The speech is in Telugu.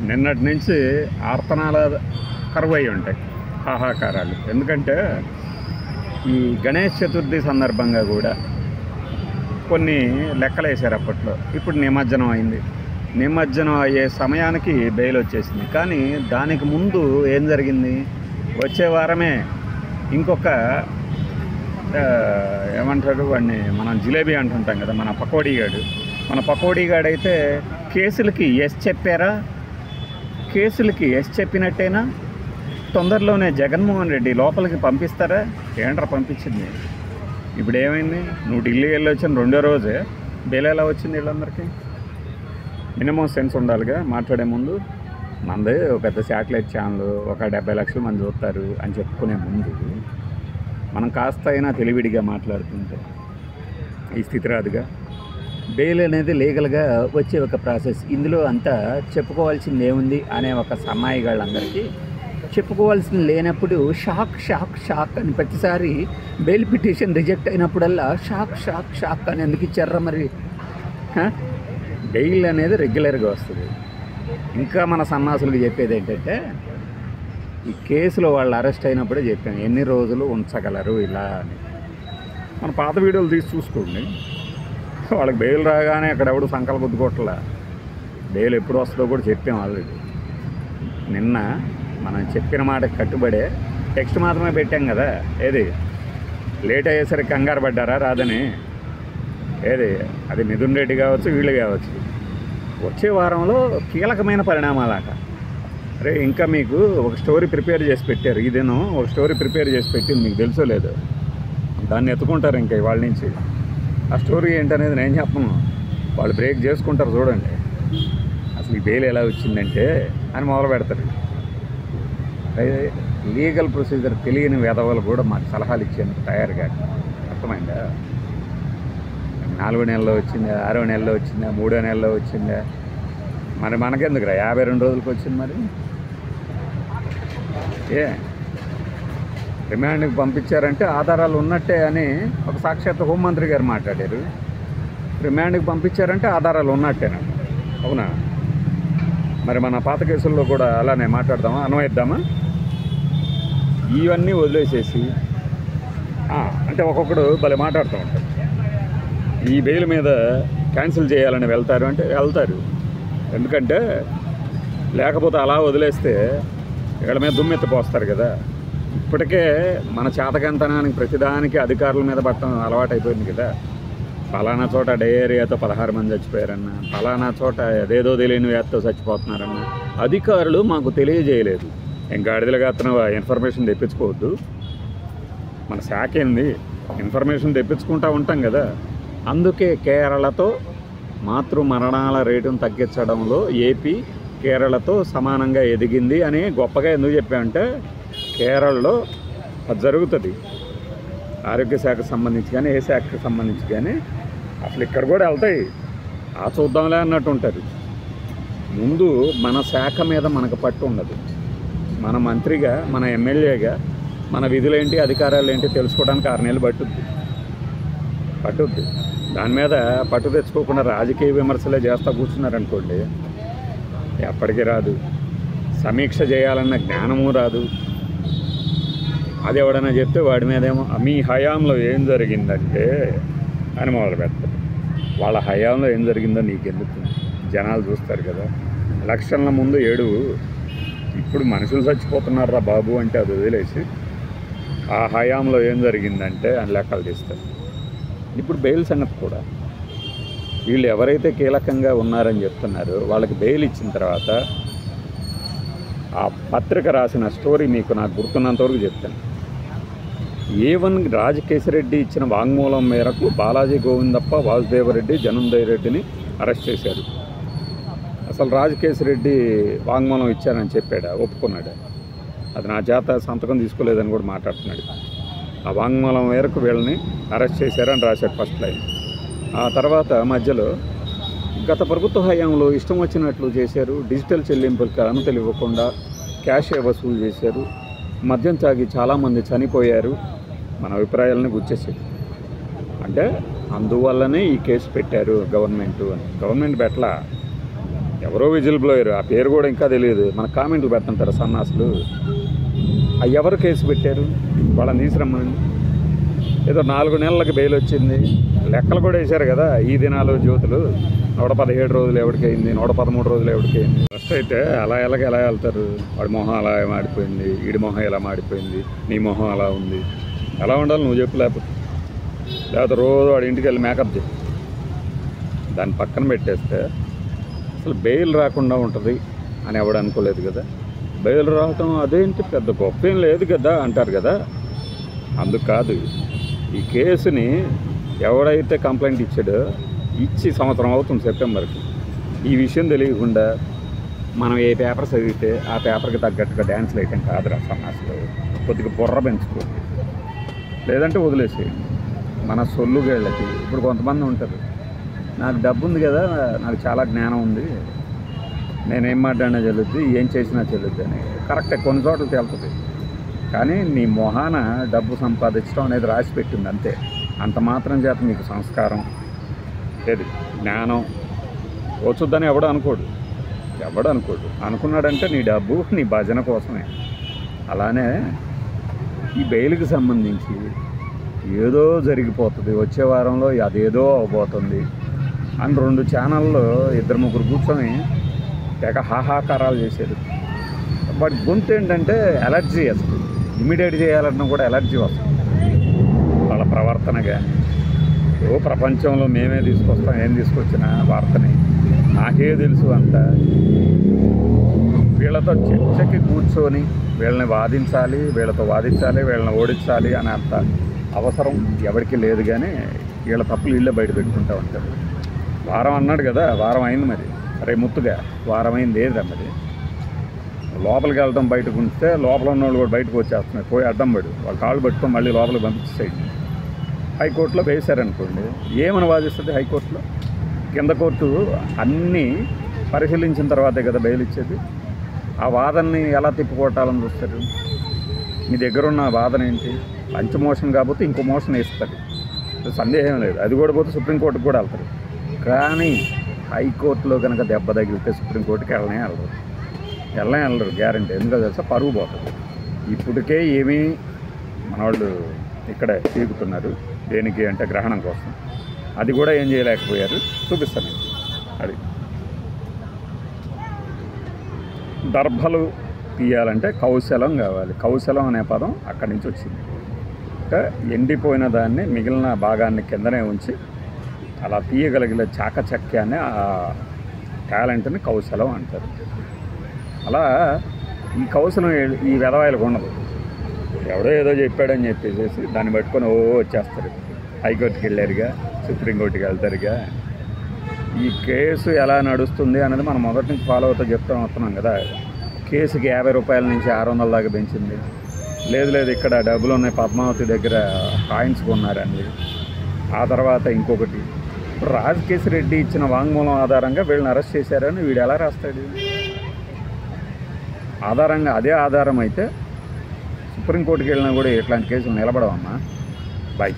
నిన్నటి నుంచి ఆర్తనాల కరువై ఉంటాయి, హాహాకారాలు. ఎందుకంటే ఈ గణేష్ చతుర్థి సందర్భంగా కూడా కొన్ని లెక్కలు వేశారు అప్పట్లో. ఇప్పుడు నిమజ్జనం అయింది. నిమజ్జనం అయ్యే సమయానికి బెయిల్ వచ్చేసింది. కానీ దానికి ముందు ఏం జరిగింది? వచ్చే వారమే ఇంకొక ఏమంటారు వాడిని, మనం జిలేబీ అంటుంటాం కదా, మన పకోడీగాడు అయితే కేసులకి ఎస్ చెప్పారా? కేసులకి ఎస్ చెప్పినట్టేనా? తొందరలోనే జగన్మోహన్ రెడ్డి లోపలికి పంపిస్తారా? ఏంట్రా పంపించింది? ఇప్పుడు ఏమైంది? నువ్వు ఢిల్లీ వెళ్ళి వచ్చిన రెండో రోజే బెయిల్ ఎలా వచ్చింది వీళ్ళందరికీ? మినిమం సెన్స్ ఉండాలిగా మాట్లాడే ముందు. మనది ఒక పెద్ద శాటిలైట్ ఛానల్, ఒక 70 లక్షల మంది చూస్తారు అని చెప్పుకునే ముందు మనం కాస్త అయినా తెలివిడిగా మాట్లాడుతుంటే ఈ స్థితి రాదుగా. బెయిల్ అనేది లీగల్గా వచ్చే ఒక ప్రాసెస్. ఇందులో అంతా చెప్పుకోవాల్సింది ఏముంది అనే ఒక సమ్మాయిగాళ్ళందరికీ చెప్పుకోవాల్సింది లేనప్పుడు షాక్ అని ప్రతిసారి బెయిల్ పిటిషన్ రిజెక్ట్ అయినప్పుడల్లా షాక్ అని ఎందుకు ఇచ్చారా మరి? బెయిల్ అనేది రెగ్యులర్గా వస్తుంది. ఇంకా మన సన్నాసులకు చెప్పేది ఏంటంటే, ఈ కేసులో వాళ్ళు అరెస్ట్ అయినప్పుడే చెప్పాను ఎన్ని రోజులు ఉంచగలరు ఇలా అని. మన పాత వీడియోలు తీసి చూసుకోండి. వాళ్ళకి బెయిల్ రాగానే అక్కడ ఎవడు సంకల్ప గుద్దుకోవట్లా. బెయిల్ ఎప్పుడు వస్తుందో కూడా చెప్పాం ఆల్రెడీ. నిన్న మనం చెప్పిన మాటకి కట్టుబడే టెక్స్ట్ మాత్రమే పెట్టాం కదా. ఏది లేట్ అయ్యేసరికి కంగారు పడ్డారా రాదని? ఏది అది మిథున్ రెడ్డి కావచ్చు, వీళ్ళు కావచ్చు. వచ్చే వారంలో కీలకమైన పరిణామాలట. అరే ఇంకా మీకు ఒక స్టోరీ ప్రిపేర్ చేసి పెట్టారు. ఇదేనో ఒక స్టోరీ ప్రిపేర్ చేసి పెట్టింది, మీకు తెలుసో లేదో. దాన్ని ఎత్తుకుంటారు ఇంకా వాళ్ళ నుంచి. ఆ స్టోరీ ఏంటనేది నేను చెప్పను, వాళ్ళు బ్రేక్ చేసుకుంటారు. చూడండి అసలు ఈ బెయిల్ ఎలా వచ్చిందంటే అని మొదలు పెడతారు. లీగల్ ప్రొసీజర్ తెలియని వెధవలు కూడా మాకు సలహాలు ఇచ్చేందుకు తయారుగా. అర్థమైందా? 4 నెలల్లో వచ్చిందా, 6 నెలల్లో వచ్చిందా, 3 నెలల్లో వచ్చిందా? మరి మనకెందుకురా 52 రోజులకు వచ్చింది? మరి రిమాండ్కి పంపించారంటే ఆధారాలు ఉన్నట్టే అని ఒక సాక్షాత్ హోంమంత్రి గారు మాట్లాడారు. రిమాండ్కి పంపించారంటే ఆధారాలు ఉన్నట్టేనా? అవునా? మరి మన పాత కేసుల్లో కూడా అలానే మాట్లాడదామా, అన్వయిద్దామా? ఇవన్నీ వదిలేసేసి అంటే ఒక్కొక్కడు భలే మాట్లాడుతూ ఉంటారు. ఈ బెయిల్ మీద క్యాన్సిల్ చేయాలని వెళ్తారు అంటే వెళ్తారు. ఎందుకంటే లేకపోతే అలా వదిలేస్తే వీళ్ళ మీద దుమ్మెత్తిపోస్తారు కదా. ఇప్పటికే మన చేతకంతనానికి ప్రతిదానికి అధికారుల మీద పట్టడం అలవాటు అయిపోయింది కదా. ఫలానా చోట డయేరియాతో 16 మంది చచ్చిపోయారన్న, ఫలానా చోట అదేదో తెలియని వ్యాధితో చచ్చిపోతున్నారన్న అధికారులు మాకు తెలియజేయలేదు. ఇంకా అడిదిలుగా అతను ఇన్ఫర్మేషన్ తెప్పించుకోవద్దు. మన శాఖ ఏంది, ఇన్ఫర్మేషన్ తెప్పించుకుంటూ ఉంటాం కదా. అందుకే కేరళతో మాతృ మరణాల రేటును తగ్గించడంలో ఏపీ కేరళతో సమానంగా ఎదిగింది అని గొప్పగా ఎందుకు చెప్పామంటే, కేరళలో అది జరుగుతుంది. ఆరోగ్య శాఖకు సంబంధించి కానీ, ఏ శాఖకు సంబంధించి కానీ అసలు ఇక్కడ కూడా వెళ్తాయి. చూద్దాంలే అన్నట్టు ఉంటుంది. ముందు మన శాఖ మీద మనకు పట్టు ఉండదు. మన మంత్రిగా, మన ఎమ్మెల్యేగా మన విధులేంటి, అధికారాలు ఏంటి తెలుసుకోవడానికి 6 నెలలు పట్టుద్ది. దాని మీద పట్టు తెచ్చుకోకుండా రాజకీయ విమర్శలే చేస్తూ కూర్చున్నారనుకోండి, ఎప్పటికీ రాదు. సమీక్ష చేయాలన్న జ్ఞానము రాదు. అది ఎవడన్నా చెప్తే వాడి మీదేమో మీ హయాంలో ఏం జరిగిందంటే అని మొదలు పెడతారు. వాళ్ళ హయాంలో ఏం జరిగిందో నీకెందుకు? జనాలు చూస్తారు కదా. ఎలక్షన్ల ముందు ఇప్పుడు మనుషులు చచ్చిపోతున్నారా బాబు అంటే అది వదిలేసి ఆ హయాంలో ఏం జరిగిందంటే అని లెక్కలు తీస్తారు. ఇప్పుడు బెయిల్ సంగతి కూడా వీళ్ళు ఎవరైతే కీలకంగా ఉన్నారని చెప్తున్నారో వాళ్ళకి బెయిల్ ఇచ్చిన తర్వాత ఆ పత్రిక రాసిన స్టోరీ మీకు నాకు గుర్తున్నంతవరకు చెప్తాను. A1 రాజకేశిరెడ్డి ఇచ్చిన వాంగ్మూలం మేరకు బాలాజీ గోవిందప్ప, వాసుదేవరెడ్డి, జనందయ్య రెడ్డిని అరెస్ట్ చేశారు. అసలు రాజకేశిరెడ్డి వాంగ్మూలం ఇచ్చానని చెప్పాడా? ఒప్పుకున్నాడా? అది నా చేత సంతకం తీసుకోలేదని కూడా మాట్లాడుతున్నాడు. ఆ వాంగ్మూలం మేరకు వీళ్ళని అరెస్ట్ చేశారని రాశాడు ఫస్ట్ లైన్. ఆ తర్వాత మధ్యలో గత ప్రభుత్వ హయాంలో ఇష్టం వచ్చినట్లు చేశారు, డిజిటల్ చెల్లింపులకు అనుమతులు ఇవ్వకుండా క్యాషే వసూలు చేశారు, మద్యం తాగి చాలామంది చనిపోయారు, మన అభిప్రాయాలను గుర్చేసారు. అంటే అందువల్లనే ఈ కేసు పెట్టారు గవర్నమెంట్ అని. గవర్నమెంట్ పెట్టలా, ఎవరో విజిల్ బ్లోయర్, ఆ పేరు కూడా ఇంకా తెలియదు. మన కామెంట్లు పెడుతుంటారు సన్నాసులు. ఎవరు కేసు పెట్టారు? వాళ్ళని తీసుకురమ్మని. ఏదో 4 నెలలకి బెయిల్ వచ్చింది, లెక్కలు కూడా వేశారు కదా. ఈ దినాలు జ్యోతులు 117 రోజులు ఎవరికైంది, 113 రోజులు ఎవరికైంది. ఫస్ట్ అయితే ఎలా వెళ్తారు? వాడి మొహం అలా మాడిపోయింది, వీడి మొహం ఎలా మాడిపోయింది, నీ మొహం అలా ఉంది. ఎలా ఉండాలి నువ్వు చెప్పు. లేకపోతే రోజు వాడి ఇంటికి వెళ్ళి మేకప్ చెప్పు. దాన్ని పక్కన పెట్టేస్తే అసలు బెయిల్ రాకుండా ఉంటుంది అని ఎవడు అనుకోలేదు కదా. బెయిల్ రావటం అదేంటి పెద్ద గొప్ప ఏం లేదు కదా అంటారు కదా. అందుకు కాదు, ఈ కేసుని ఎవడైతే కంప్లైంట్ ఇచ్చాడో ఇచ్చి సంవత్సరం అవుతుంది సెప్టెంబర్కి. ఈ విషయం తెలియకుండా మనం ఏ పేపర్ చదివితే ఆ పేపర్కి తగ్గట్టుగా డ్యాన్స్లు వేయటం కాదురా సమాజంలో. కొద్దిగా బుర్ర పెంచుకోండి, లేదంటే వదిలేసేయండి. మన సొల్లుగేళ్ళకి ఇప్పుడు కొంతమంది ఉంటారు, నాకు డబ్బు ఉంది కదా, నాకు చాలా జ్ఞానం ఉంది, నేనేం మాట్లాడినా చెల్లుద్ది, ఏం చేసినా చెల్లుద్ది అని. కరెక్టే, కొన్ని చోట్ల తేలుతుంది. కానీ నీ మొహాన డబ్బు సంపాదించడం అనేది రాసి పెట్టింది అంతే. అంత మాత్రం చేత మీకు సంస్కారం ఏది జ్ఞానం వచ్చుద్దని ఎవడు అనుకోడు. అనుకున్నాడంటే నీ డబ్బు నీ భజన కోసమే. అలానే ఈ బెయిల్కి సంబంధించి ఏదో జరిగిపోతుంది, వచ్చే వారంలో అదేదో అవబోతుంది అని 2 ఛానళ్ళు 2-3 కూర్చొని తెగ హాహాకారాలు చేసేది. బట్ గొంతు ఏంటంటే ఎలర్జీ, అసలు ఇమీడియట్ చేయాలన్నా కూడా ఎలర్జీ వస్తుంది వాళ్ళ ప్రవర్తనగా. ప్రపంచంలో మేమే తీసుకొస్తాం, ఏం తీసుకొచ్చిన వార్తని నాకే తెలుసు అంట. వీళ్ళతో చర్చకి కూర్చొని వీళ్ళని వాదించాలి, వీళ్ళని ఓడించాలి అని అంత అవసరం ఎవరికి లేదు. కానీ వీళ్ళ తప్పులు వీళ్ళే బయట పెట్టుకుంటూ ఉంటారు. వారం అన్నాడు కదా, వారం అయింది మరి. అరే ముత్తుగా వారం అయింది ఏదిరా మరి? లోపలికి వెళ్ళడం బయటకు ఉంటే లోపల ఉన్న వాళ్ళు కూడా బయటకు వచ్చేస్తున్నారు. పోయి అడ్డం పడు, వాళ్ళ కాళ్ళు పట్టుకొని మళ్ళీ లోపలికి పంపించేసాయి. హైకోర్టులో వేశారనుకోండి, ఏమని వాదిస్తుంది హైకోర్టులో? కింద కోర్టు అన్నీ పరిశీలించిన తర్వాతే కదా బెయిల్ ఇచ్చేది. ఆ వాదనని ఎలా తిప్పికొట్టాలని చూస్తారు? మీ దగ్గర ఉన్న వాదన ఏంటి? లంచ్ మోషన్ కాకపోతే ఇంకో మోషన్ వేస్తారు, సందేహం లేదు. అది కూడా పోతే సుప్రీంకోర్టుకు కూడా వెళ్తారు. కానీ హైకోర్టులో కనుక దెబ్బ తగిలితే సుప్రీంకోర్టుకి వెళ్ళరు గ్యారంటీ. ఎందుకంటే తెలుసా, పరువు పోతుంది. ఇప్పటికే ఏమీ మనవాళ్ళు ఇక్కడే తీగుతున్నారు. దేనికి అంటే గ్రహణం కోసం. అది కూడా ఏం చేయలేకపోయారు. చూపిస్తాను అది. దర్భలు తీయాలంటే కౌశలం కావాలి. కౌశలం అనే పదం అక్కడి నుంచి వచ్చింది. అంటే ఎండిపోయిన దాన్ని మిగిలిన భాగాన్ని కిందనే ఉంచి అలా తీయగలిగే చాకచక్యాన్ని, ఆ టాలెంట్ని కౌశలం అంటారు. అలా ఈ కౌశలం ఈ వెధవాయిలకు ఉండదు. ఎవడో ఏదో చెప్పాడని చెప్పేసి దాన్ని పట్టుకొని వచ్చేస్తారు. హైకోర్టుకి వెళ్ళారుగా, సుప్రీంకోర్టుకి వెళ్తారుగా. ఈ కేసు ఎలా నడుస్తుంది అనేది మనం మొదటి నుంచి ఫాలో అవుతూ వస్తున్నాం కదా. కేసుకి 50 రూపాయల నుంచి 600 దాకా పెంచింది. లేదు ఇక్కడ డబ్బులు ఉన్నాయి, పద్మావతి దగ్గర కాయిన్స్ కొన్నారండి. ఆ తర్వాత ఇంకొకటి, ఇప్పుడు రాజకేశ్ రెడ్డి ఇచ్చిన వాంగ్మూలం ఆధారంగా వీళ్ళని అరెస్ట్ చేశారని వీడు ఎలా రాస్తాడు? అదే ఆధారం అయితే సుప్రీంకోర్టుకి వెళ్ళినా కూడా ఇట్లాంటి కేసులు నిలబడవమ్మా. బాయ్.